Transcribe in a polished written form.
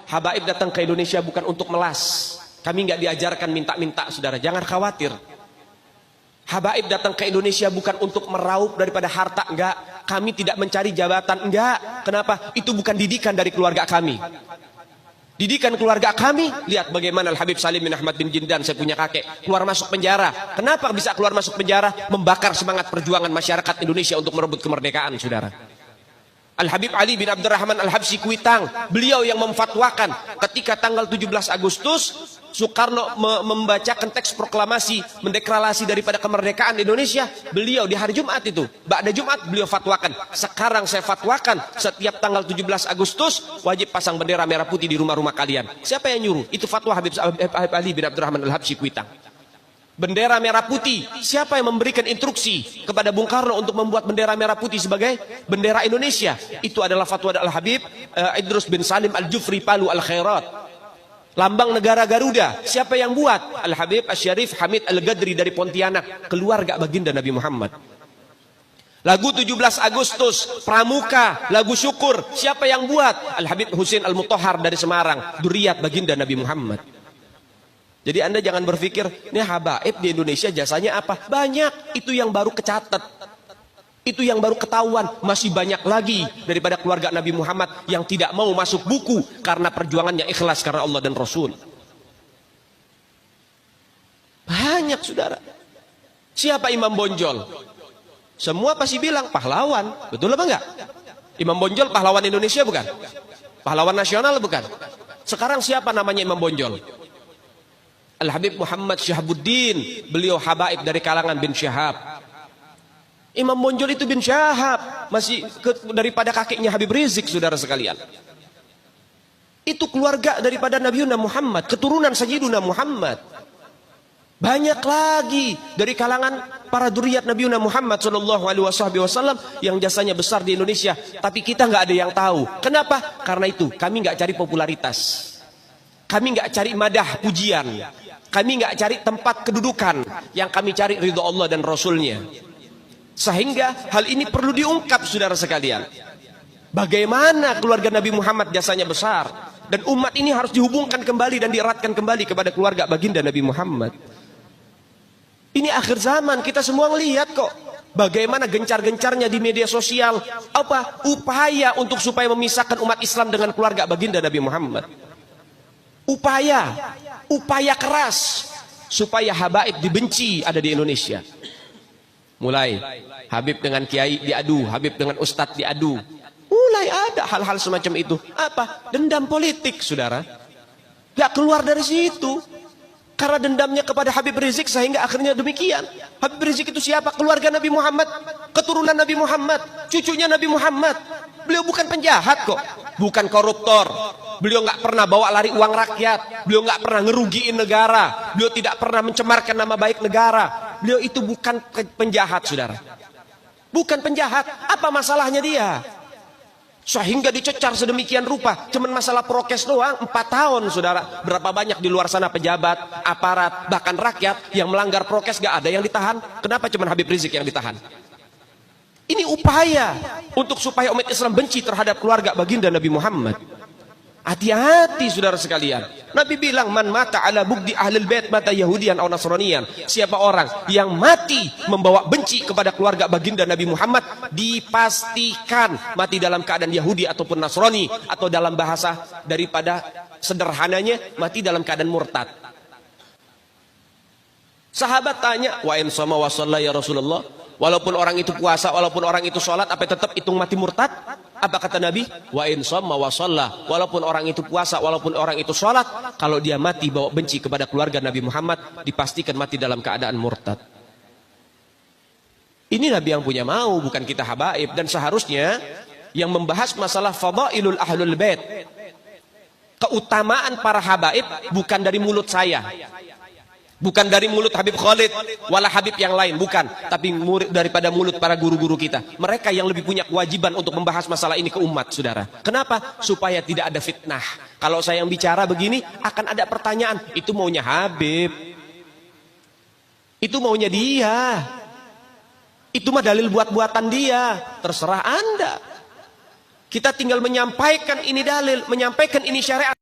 Habaib datang ke Indonesia bukan untuk melas. Kami nggak diajarkan minta-minta, saudara. Jangan khawatir. Habaib datang ke Indonesia bukan untuk meraup daripada harta, enggak. Kami tidak mencari jabatan, enggak. Kenapa? Itu bukan didikan dari keluarga kami. Didikan keluarga kami, lihat bagaimana Al-Habib Salim bin Ahmad bin Jindan, saya punya kakek, keluar masuk penjara. Kenapa bisa keluar masuk penjara? Membakar semangat perjuangan masyarakat Indonesia untuk merebut kemerdekaan, saudara. Al-Habib Ali bin Abdurrahman Al-Habsyi Kuitang, beliau yang memfatwakan ketika tanggal 17 Agustus Soekarno membacakan teks proklamasi mendeklarasi daripada kemerdekaan Indonesia. Beliau di hari Jumat itu, ba'da Jumat beliau fatwakan, sekarang saya fatwakan setiap tanggal 17 Agustus wajib pasang bendera merah putih di rumah-rumah kalian. Siapa yang nyuruh? Itu fatwa Habib Ali bin Abdurrahman Al-Habsyi Kuitang. Bendera merah putih, siapa yang memberikan instruksi kepada Bung Karno untuk membuat bendera merah putih sebagai bendera Indonesia? Itu adalah fatwa Al-Habib Idrus bin Salim Al-Jufri Palu Al-Khairat. Lambang negara Garuda, siapa yang buat? Al-Habib Asy-Syarif Hamid Al-Gadri dari Pontianak, keluarga baginda Nabi Muhammad. Lagu 17 Agustus, Pramuka, lagu syukur, siapa yang buat? Al-Habib Husin Al-Mutahhar dari Semarang, dzurriyyah baginda Nabi Muhammad. Jadi Anda jangan berpikir, ini habaib di Indonesia jasanya apa? Banyak, itu yang baru kecatat. Itu yang baru ketahuan. Masih banyak lagi daripada keluarga Nabi Muhammad yang tidak mau masuk buku karena perjuangannya ikhlas karena Allah dan Rasul. Banyak, saudara. Siapa Imam Bonjol? Semua pasti bilang pahlawan. Betul apa enggak? Imam Bonjol pahlawan Indonesia bukan? Pahlawan nasional bukan? Sekarang siapa namanya Imam Bonjol? Al-Habib Muhammad Syahabuddin, beliau habaib dari kalangan bin Syahab. Imam Bonjol itu bin Syahab, masih daripada kakeknya Habib Rizik, saudara sekalian. Itu keluarga daripada Nabiuna Muhammad, keturunan Sayyiduna Muhammad. Banyak lagi dari kalangan para dzurriyyat Nabiuna Muhammad sallallahu alaihi wasallam yang jasanya besar di Indonesia, tapi kita nggak ada yang tahu. Kenapa? Karena itu kami nggak cari popularitas. Kami nggak cari madah pujian. Kami nggak cari tempat kedudukan, yang kami cari ridho Allah dan Rasulnya. Sehingga hal ini perlu diungkap, saudara sekalian. Bagaimana keluarga Nabi Muhammad jasanya besar, dan umat ini harus dihubungkan kembali dan dieratkan kembali kepada keluarga baginda Nabi Muhammad. Ini akhir zaman, kita semua ngelihat kok bagaimana gencar-gencarnya di media sosial apa upaya untuk supaya memisahkan umat Islam dengan keluarga baginda Nabi Muhammad. Upaya keras supaya habaib dibenci ada di Indonesia. Mulai Habib dengan kiai diadu, Habib dengan ustadz diadu. Mulai ada hal-hal semacam itu. Apa? Dendam politik, saudara. Gak keluar dari situ. Karena dendamnya kepada Habib Rizik sehingga akhirnya demikian. Habib Rizik itu siapa? Keluarga Nabi Muhammad, keturunan Nabi Muhammad, cucunya Nabi Muhammad. Beliau bukan penjahat kok, bukan koruptor. Beliau nggak pernah bawa lari uang rakyat. Beliau nggak pernah ngerugiin negara. Beliau tidak pernah mencemarkan nama baik negara. Beliau itu bukan penjahat, saudara. Bukan penjahat. Apa masalahnya dia? Sehingga dicecar sedemikian rupa. Cuman masalah prokes doang, 4 tahun, saudara. Berapa banyak di luar sana pejabat, aparat, bahkan rakyat yang melanggar prokes gak ada yang ditahan. Kenapa cuman Habib Rizik yang ditahan? Ini upaya untuk supaya umat Islam benci terhadap keluarga baginda Nabi Muhammad. Hati-hati, saudara sekalian. Nabi bilang, man mata ala bugdi ahlul bait mata yahudian atau nasranian. Siapa orang yang mati membawa benci kepada keluarga baginda Nabi Muhammad, dipastikan mati dalam keadaan Yahudi ataupun Nasrani, atau dalam bahasa daripada sederhananya mati dalam keadaan murtad. Sahabat tanya, wa in sama wa shalla ya Rasulullah, walaupun orang itu puasa, walaupun orang itu sholat, apa tetap hitung mati murtad? Apa kata Nabi? Wa in shamma wa shalla, walaupun orang itu puasa, walaupun orang itu sholat, kalau dia mati bawa benci kepada keluarga Nabi Muhammad, dipastikan mati dalam keadaan murtad. Ini Nabi yang punya mau, bukan kita habaib. Dan seharusnya yang membahas masalah fadailul ahlul bait, keutamaan para habaib, bukan dari mulut saya, bukan dari mulut Habib Khalid wala Habib yang lain, bukan, tapi daripada mulut para guru-guru kita. Mereka yang lebih punya kewajiban untuk membahas masalah ini ke umat, saudara. Kenapa? Supaya tidak ada fitnah. Kalau saya yang bicara begini, akan ada pertanyaan, itu maunya Habib, itu maunya dia, itu mah dalil buat-buatan dia. Terserah Anda. Kita tinggal menyampaikan ini dalil, menyampaikan ini syariat.